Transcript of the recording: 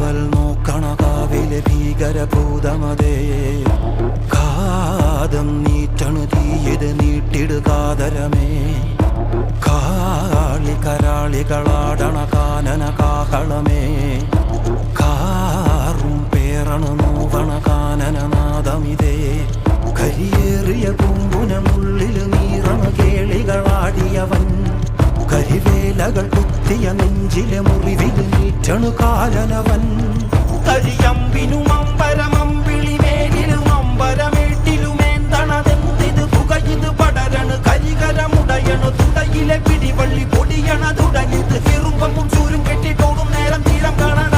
കാവൽ നോക്കണ കാവിലെ ഭീകരഭൂതമതേ കാതം നീറ്റണു തീയത് നീട്ടിടുകാതരമേ കാളി കരാളികളാടണ കാനന കാഹളമേ കാറും പേറണു നോവണ കാനനനാദമിതേ കരിയേറിയ പൂമ്പുനമുള്ളില് നീറണ കേളികളാടിയവൻ കരിവേലകൾ കുത്തിയ നെഞ്ചിലെ മുറിവില് നീറ്റണു കാലനവൻ കരിയമ്പിനും അമ്പരമമ്പിളിമേലിലും അമ്പരമേട്ടിലുമേന്തണതെന്തിത് പുകയിത് പടരണു കരികരമുടയണു തുടയിലെ പിടിവള്ളി പൊടിയണ തുടങ്ങിത് ചെറുമ്പും ചൂരും കെട്ടിട്ടോടും നേരം തീരം കാണാൻ